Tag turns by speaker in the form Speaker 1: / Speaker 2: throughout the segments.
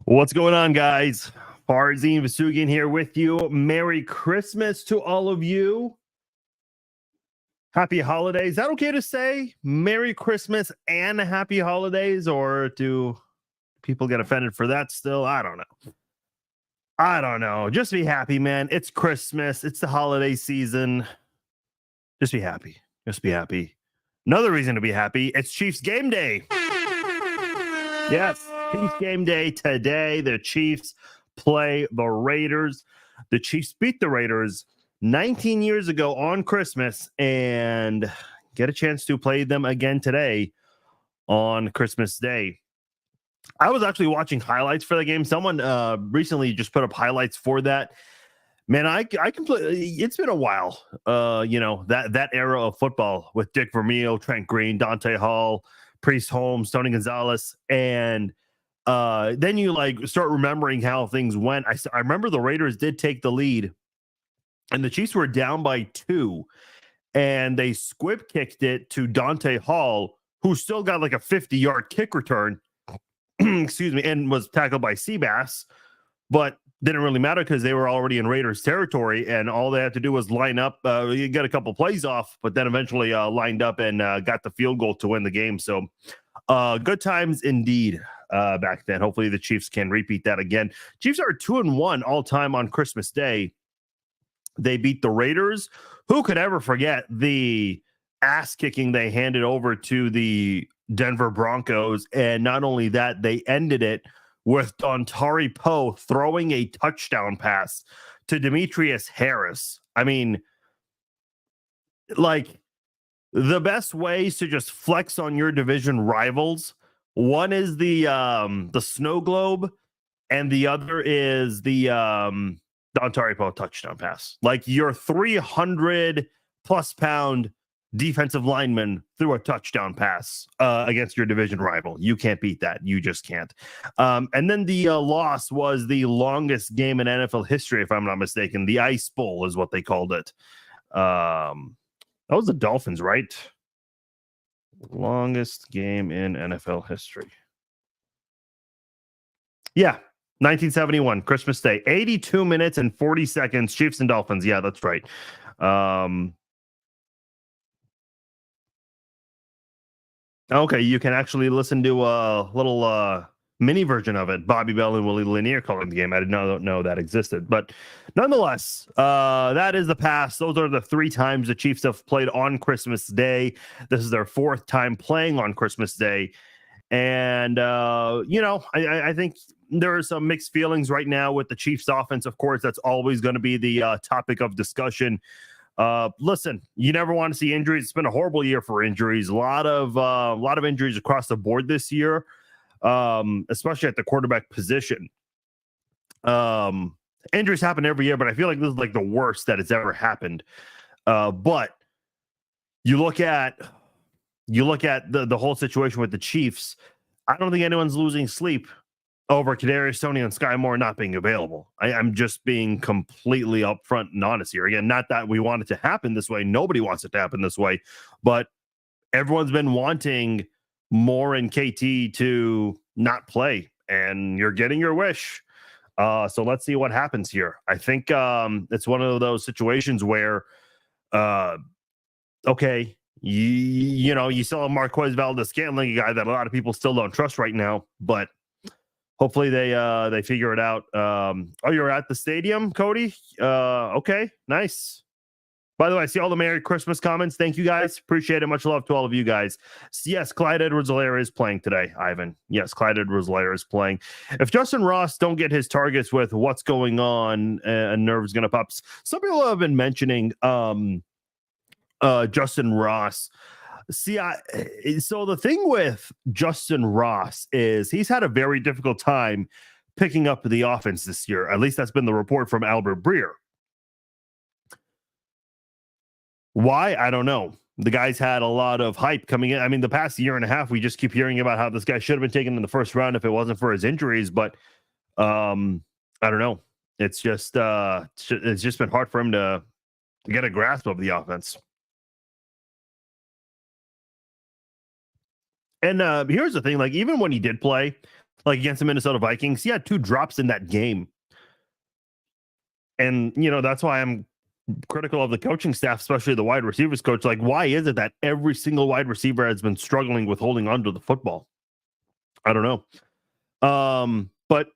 Speaker 1: What's going on, guys? Farzine Vasugian here with you. Merry Christmas to all of you. Happy holidays. Is that okay to say Merry Christmas and Happy Holidays, or do people get offended for that still? I don't know. Just be happy, man. It's Christmas. It's the holiday season. Just be happy. Just be happy. Another reason to be happy, it's Chiefs game day. Yes, Chiefs game day today. The Chiefs play the Raiders. The Chiefs beat the Raiders 19 years ago on Christmas and get a chance to play them again today on Christmas Day. I was actually watching highlights for the game. Someone recently just put up highlights for that. Man, I completely. It's been a while. That era of football with Dick Vermeil, Trent Green, Dante Hall, Priest Holmes, Tony Gonzalez, and then you start remembering how things went. I remember the Raiders did take the lead, and the Chiefs were down by 2, and they squib kicked it to Dante Hall, who still got like a 50-yard kick return. Excuse me, and was tackled by Seabass, but didn't really matter because they were already in Raiders territory, and all they had to do was line up, get a couple plays off, but then eventually lined up and got the field goal to win the game. So good times indeed back then. Hopefully the Chiefs can repeat that again. Chiefs are 2-1 all time on Christmas Day. They beat the Raiders. Who could ever forget the ass kicking they handed over to the Denver Broncos? And not only that, they ended it with Dontari Poe throwing a touchdown pass to Demetrius Harris. I mean, the best ways to just flex on your division rivals. One is the snow globe, and the other is the Dontari Poe touchdown pass. Like, your 300-plus pound defensive lineman threw a touchdown pass against your division rival. You can't beat that. You just can't. And then the loss was the longest game in NFL history, if I'm not mistaken. The Ice Bowl is what they called it. That was the Dolphins, right? Longest game in NFL history. Yeah, 1971, Christmas Day. 82 minutes and 40 seconds. Chiefs and Dolphins. Yeah, that's right. Okay, you can actually listen to a little mini version of it. Bobby Bell and Willie Lanier calling the game. I did not know that existed. But nonetheless, that is the past. Those are the 3 times the Chiefs have played on Christmas Day. This is their 4th time playing on Christmas Day. And, I think there are some mixed feelings right now with the Chiefs offense. Of course, that's always going to be the topic of discussion. Listen, you never want to see injuries. It's been a horrible year for injuries. A lot of injuries across the board this year, especially at the quarterback position. Injuries happen every year, but I feel like this is like the worst that it's ever happened. But you look at the whole situation with the Chiefs. I don't think anyone's losing sleep over Kadarius Toney and Sky Moore not being available. I'm just being completely upfront and honest here. Again, not that we want it to happen this way. Nobody wants it to happen this way, but everyone's been wanting Moore and KT to not play, and you're getting your wish. So let's see what happens here. I think it's one of those situations where, okay, you still have Marquez Valdez-Scantling, a guy that a lot of people still don't trust right now, but hopefully they figure it out. Oh, you're at the stadium, Cody? Okay, nice. By the way, I see all the Merry Christmas comments. Thank you, guys. Appreciate it. Much love to all of you guys. Yes, Clyde Edwards-Helaire is playing today, Ivan. Yes, Clyde Edwards-Helaire is playing. If Justin Ross don't get his targets with what's going on, and nerves going to pop. Some people have been mentioning Justin Ross. See, so the thing with Justin Ross is he's had a very difficult time picking up the offense this year. At least that's been the report from Albert Breer. Why? I don't know. The guy's had a lot of hype coming in. I mean, the past year and a half, we just keep hearing about how this guy should have been taken in the first round if it wasn't for his injuries. But I don't know. It's just been hard for him to get a grasp of the offense. And here's the thing, like, even when he did play, like against the Minnesota Vikings. He had 2 drops in that game. And, that's why I'm critical of the coaching staff, especially the wide receivers coach. Like, why is it that every single wide receiver has been struggling with holding on to the football? I don't know. But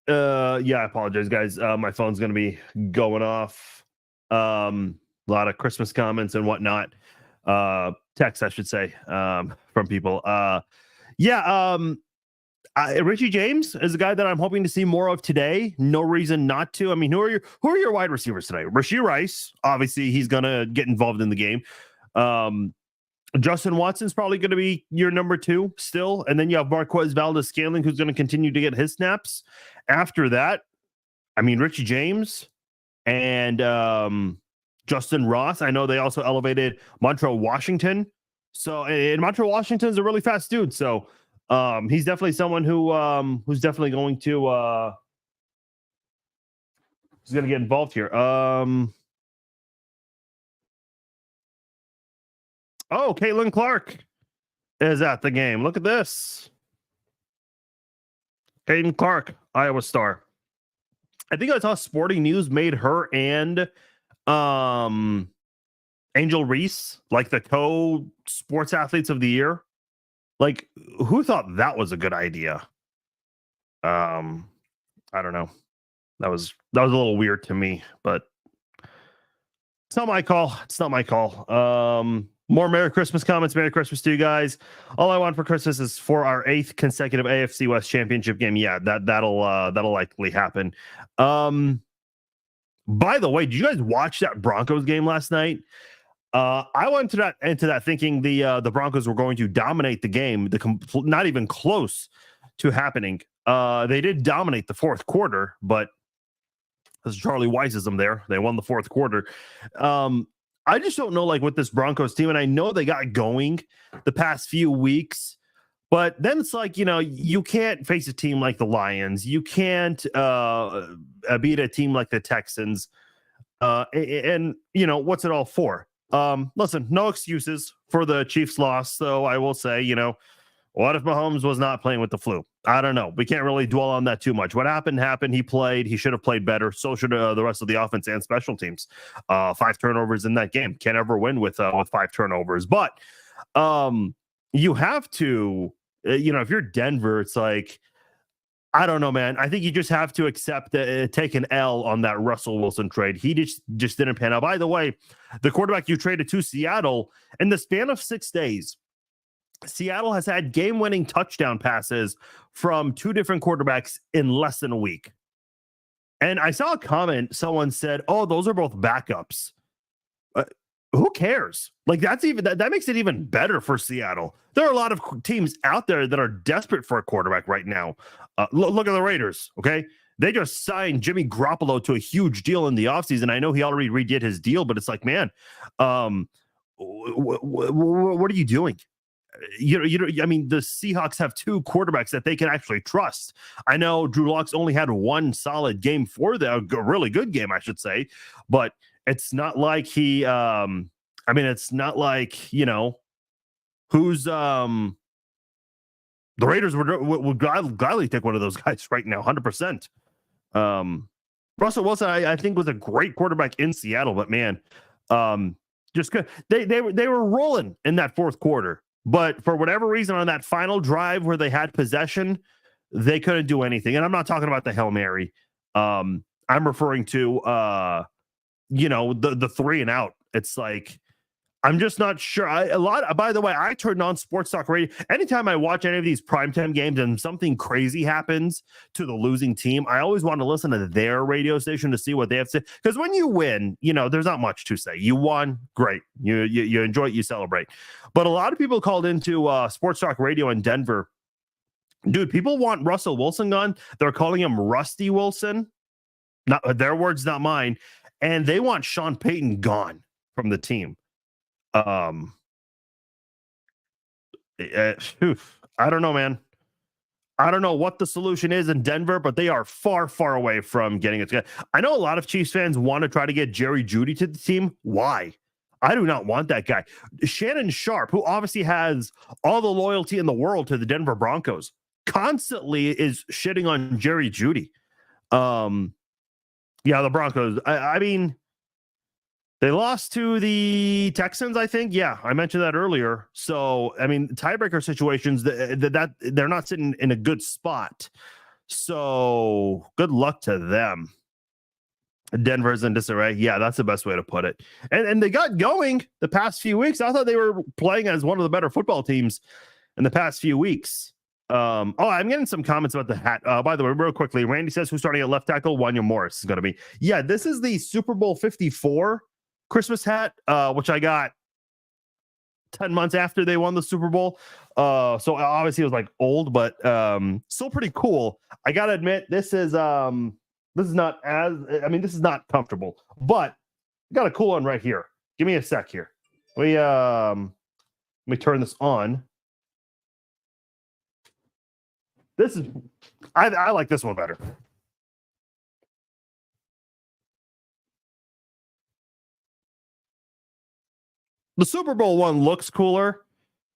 Speaker 1: yeah, I apologize, guys. My phone's going to be going off. A lot of Christmas comments and whatnot. Text, I should say, from people. Richie James is a guy that I'm hoping to see more of today. No reason not to. I mean, who are your wide receivers today? Rashee Rice, obviously, he's gonna get involved in the game. Justin Watson's probably going to be your number 2 still, and then you have Marquez Valdes-Scantling, who's going to continue to get his snaps. After that, I mean, Richie James and Justin Ross. I know they also elevated Montrell Washington. So, and Montrell Washington's a really fast dude. So, he's definitely someone who's definitely going to who's going to get involved here. Oh, Caitlin Clark is at the game. Look at this. Caitlin Clark, Iowa Star. I think I saw Sporting News made her and Angel Reese like the co-sports athletes of the year. Like, who thought that was a good idea? I don't know. That was a little weird to me, but it's not my call. It's not my call. More Merry Christmas comments. Merry Christmas to you guys. All I want for Christmas is for our 8th consecutive AFC West championship game. Yeah, that'll likely happen. By the way, did you guys watch that Broncos game last night? I went into that thinking the Broncos were going to dominate the game. Not even close to happening. They did dominate the fourth quarter, but as Charlie Weissism there, they won the fourth quarter. I just don't know, like, with this Broncos team, and I know they got going the past few weeks, but then it's like, you can't face a team like the Lions. You can't beat a team like the Texans. And what's it all for? Listen, no excuses for the Chiefs loss. So I will say, what if Mahomes was not playing with the flu? I don't know. We can't really dwell on that too much. What happened. He played. He should have played better. So should the rest of the offense and special teams. 5 turnovers in that game. Can't ever win with 5 turnovers. But you have to, if you're Denver, it's like, I don't know, man. I think you just have to accept take an L on that Russell Wilson trade. He just didn't pan out. By the way, the quarterback you traded to Seattle, in the span of 6 days, Seattle has had game-winning touchdown passes from 2 different quarterbacks in less than a week. And I saw a comment. Someone said, "Oh, those are both backups." Who cares? Like, that makes it even better for Seattle. There are a lot of teams out there that are desperate for a quarterback right now. Look at the Raiders. Okay, they just signed Jimmy Garoppolo to a huge deal in the offseason. I know he already redid his deal, but it's like, man, what are you doing? I mean, the Seahawks have 2 quarterbacks that they can actually trust. I know Drew Lock's only had 1 solid game for them, a really good game, I should say, but it's not like he, it's not like, who's, the Raiders would gladly take one of those guys right now, 100%. Russell Wilson, I think, was a great quarterback in Seattle, but man, just good. They were rolling in that fourth quarter. But for whatever reason, on that final drive where they had possession, they couldn't do anything. And I'm not talking about the Hail Mary. I'm referring to, the 3 and out. It's like, I'm just not sure. By the way, I turned on Sports Talk Radio. Anytime I watch any of these primetime games and something crazy happens to the losing team, I always want to listen to their radio station to see what they have to say. Because when you win, there's not much to say. You won, great. You enjoy it, you celebrate. But a lot of people called into Sports Talk Radio in Denver. Dude, people want Russell Wilson gone. They're calling him Rusty Wilson. Not their words, not mine. And they want Sean Payton gone from the team. I don't know, man. I don't know what the solution is in Denver, but they are far, far away from getting it together. I know a lot of Chiefs fans want to try to get Jerry Jeudy to the team. Why? I do not want that guy. Shannon Sharp, who obviously has all the loyalty in the world to the Denver Broncos, constantly is shitting on Jerry Jeudy. Yeah, the Broncos. I mean, they lost to the Texans, I think. Yeah, I mentioned that earlier. So, I mean, tiebreaker situations that they're not sitting in a good spot. So, good luck to them. Denver's in disarray. Yeah, that's the best way to put it. And they got going the past few weeks. I thought they were playing as one of the better football teams in the past few weeks. I'm getting some comments about the hat. By the way, real quickly, Randy says who's starting at left tackle? Wanya Morris is going to be. Yeah, this is the Super Bowl 54 Christmas hat, which I got 10 months after they won the Super Bowl. So obviously it was like old, but still pretty cool. I gotta admit, this is not comfortable, but got a cool one right here. Give me a sec here. Let me turn this on. This is I like this one better. The Super Bowl one looks cooler.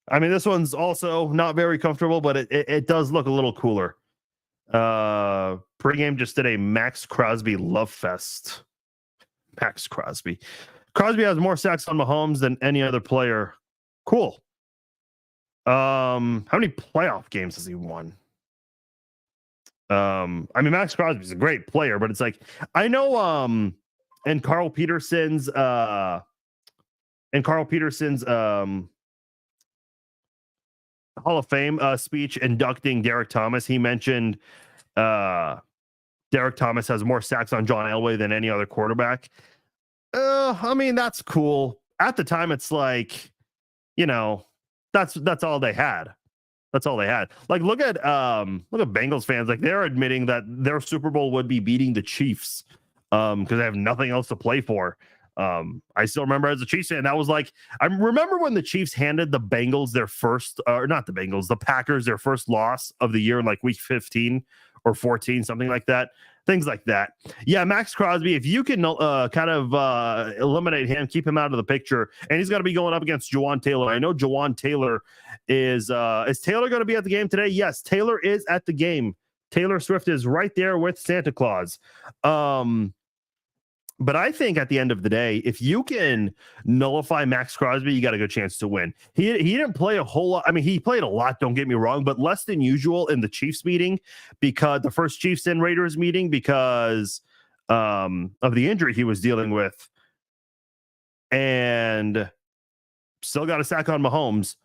Speaker 1: I mean, this one's also not very comfortable, but it does look a little cooler. Pregame just did a Max Crosby love fest. Max Crosby. Crosby has more sacks on Mahomes than any other player. Cool. How many playoff games has he won? I mean, Max Crosby's a great player, but it's like I know and Carl Peterson's Hall of Fame speech inducting Derek Thomas, he mentioned Derek Thomas has more sacks on John Elway than any other quarterback. I mean, that's cool. At the time, it's like, you know, that's all they had. That's all they had. Like, look at Bengals fans. Like, they're admitting that their Super Bowl would be beating the Chiefs because they have nothing else to play for. I still remember as a Chiefs fan, that was like, I remember when the Chiefs handed the Bengals their first, or not the Bengals, the Packers their first loss of the year in like week 15 or 14, something like that. Things like that. Yeah, Max Crosby, if you can eliminate him, keep him out of the picture, and he's going to be going up against Jawan Taylor. I know Jawan Taylor is Taylor going to be at the game today? Yes, Taylor is at the game. Taylor Swift is right there with Santa Claus. But I think at the end of the day, if you can nullify Max Crosby, you got a good chance to win. He didn't play a whole lot. I mean, he played a lot, don't get me wrong, but less than usual in the Chiefs meeting, because the first Chiefs and Raiders meeting, because of the injury he was dealing with. And still got a sack on Mahomes.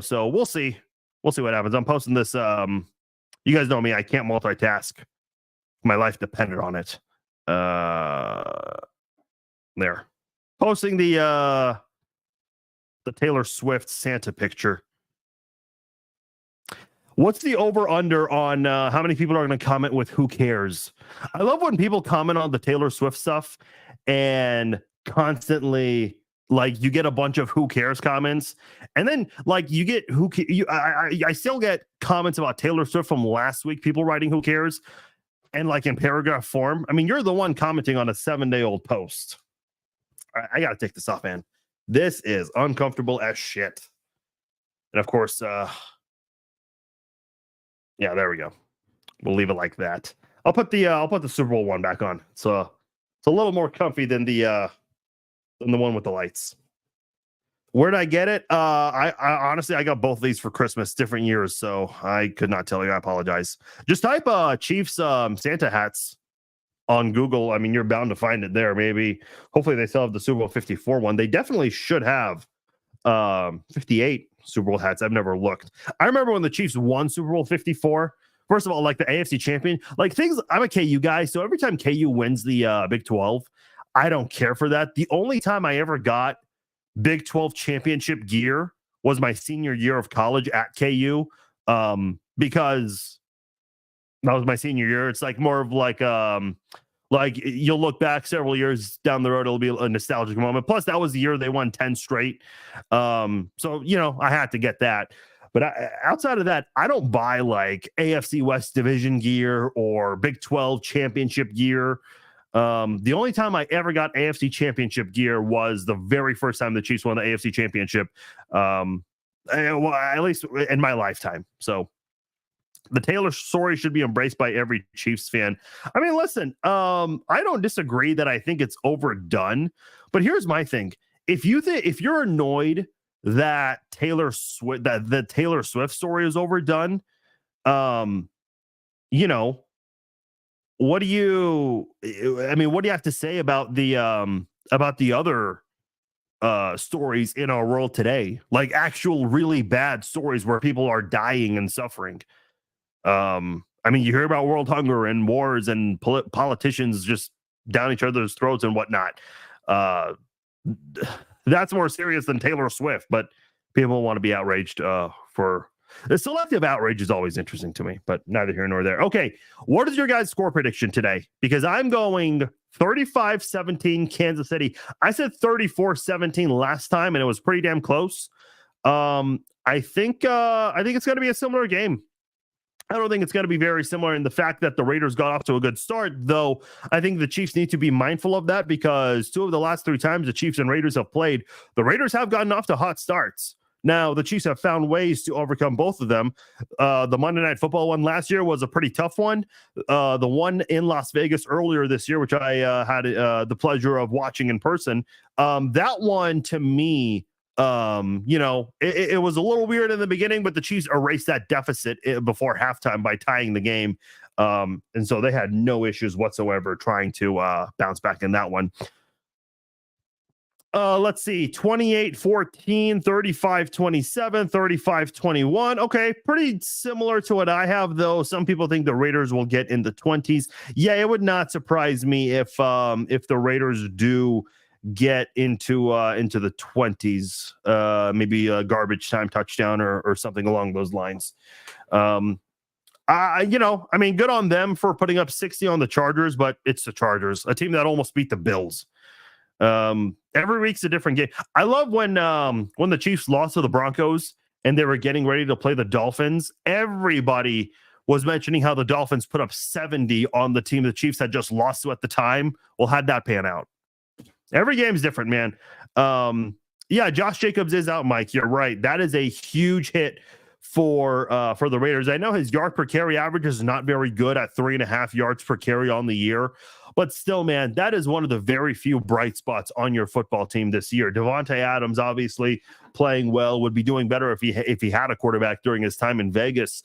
Speaker 1: So we'll see. We'll see what happens. I'm posting this. You guys know me. I can't multitask. My life depended on it. There, posting the Taylor Swift Santa picture. What's the over under on how many people are going to comment with who cares? I love when people comment on the Taylor Swift stuff and constantly, like, you get a bunch of who cares comments, and then like you get I still get comments about Taylor Swift from last week, people writing who cares. And like in paragraph form, I mean, you're the one commenting on a 7-day-old post. I got to take this off, man. This is uncomfortable as shit. And of course, yeah, there we go. We'll leave it like that. I'll put the Super Bowl one back on. So it's a little more comfy than the one with the lights. Where did I get it? I honestly, I got both of these for Christmas, different years, so I could not tell you. I apologize. Just type Chiefs Santa hats on Google. I mean, you're bound to find it there. Maybe, hopefully, they still have the Super Bowl 54 one. They definitely should have 58 Super Bowl hats. I've never looked. I remember when the Chiefs won Super Bowl 54. First of all, like the AFC champion, like things. I'm a KU guy, so every time KU wins the Big 12, I don't care for that. The only time I ever got Big 12 championship gear was my senior year of college at KU, because that was my senior year. It's like more of like you'll look back several years down the road, it'll be a nostalgic moment. Plus, that was the year they won 10 straight. So, you know, I had to get that. But outside of that, I don't buy like AFC West division gear or Big 12 championship gear. The only time I ever got AFC championship gear was the very first time the Chiefs won the AFC championship. Well, at least in my lifetime. So The Taylor story should be embraced by every Chiefs fan. I mean, listen, I don't disagree that I think it's overdone, but here's my thing. If you're annoyed that the Taylor Swift story is overdone, you know, what do you have to say about the other stories in our world today, like actual really bad stories where people are dying and suffering? I mean, you hear about world hunger and wars and politicians just down each other's throats and whatnot. That's more serious than Taylor Swift, but people want to be outraged for the selective outrage is always interesting to me, but neither here nor there. Okay, what is your guys' score prediction today? Because I'm going 35-17 Kansas City. I said 34-17 last time, and it was pretty damn close. I think it's going to be a similar game. I don't think it's going to be very similar in the fact that the Raiders got off to a good start, though I think the Chiefs need to be mindful of that because 2 of the last 3 times the Chiefs and Raiders have played, the Raiders have gotten off to hot starts. Now, the Chiefs have found ways to overcome both of them. The Monday Night Football one last year was a pretty tough one. The one in Las Vegas earlier this year, which I had the pleasure of watching in person, that one to me, it was a little weird in the beginning, but the Chiefs erased that deficit before halftime by tying the game. And so they had no issues whatsoever trying to bounce back in that one. Let's see, 28-14, 35-27, 35-21. Okay, pretty similar to what I have, though. Some people think the Raiders will get in the 20s. Yeah, it would not surprise me if the Raiders do get into the 20s, maybe a garbage time touchdown or something along those lines. Good on them for putting up 60 on the Chargers, but it's the Chargers, a team that almost beat the Bills. Every week's a different game. I love when the Chiefs lost to the Broncos and they were getting ready to play the Dolphins. Everybody was mentioning how the Dolphins put up 70 on the team the Chiefs had just lost to at the time. Well, how'd that pan out? Every game's different, man. Yeah, Josh Jacobs is out, Mike. You're right. That is a huge hit for the Raiders. I know his yard per carry average is not very good at 3.5 yards per carry on the year, but still, man, that is one of the very few bright spots on your football team this year. Devontae Adams, obviously playing well, would be doing better if he had a quarterback during his time in Vegas,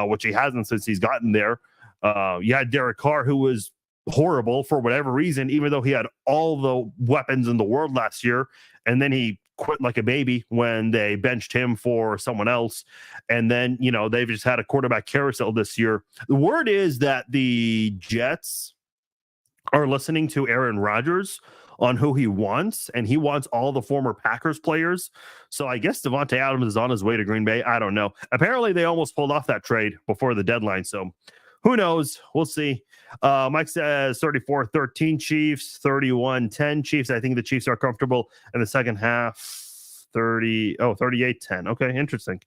Speaker 1: which he hasn't since he's gotten there. You had Derek Carr, who was horrible for whatever reason, even though he had all the weapons in the world last year, and then he quit like a baby when they benched him for someone else. And then, they've just had a quarterback carousel this year. The word is that the Jets are listening to Aaron Rodgers on who he wants, and he wants all the former Packers players. So I guess Devontae Adams is on his way to Green Bay. I don't know. Apparently they almost pulled off that trade before the deadline. So who knows? We'll see. Mike says 34-13 Chiefs, 31-10 Chiefs. I think the Chiefs are comfortable in the second half. 38-10. Okay, interesting.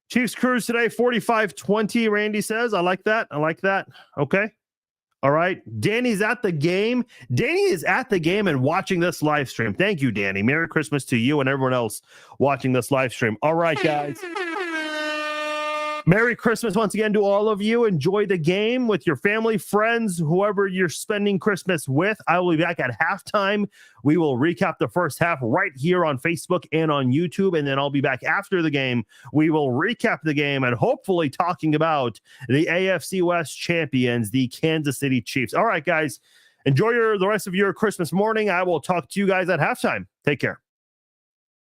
Speaker 1: Chiefs cruise today, 45-20, Randy says. I like that. Okay. All right. Danny's at the game. Danny is at the game and watching this live stream. Thank you, Danny. Merry Christmas to you and everyone else watching this live stream. All right, guys. Merry Christmas once again to all of you. Enjoy the game with your family, friends, whoever you're spending Christmas with. I will be back at halftime. We will recap the first half right here on Facebook and on YouTube, and then I'll be back after the game. We will recap the game and hopefully talking about the AFC West champions, the Kansas City Chiefs. All right, guys, enjoy the rest of your Christmas morning. I will talk to you guys at halftime. Take care.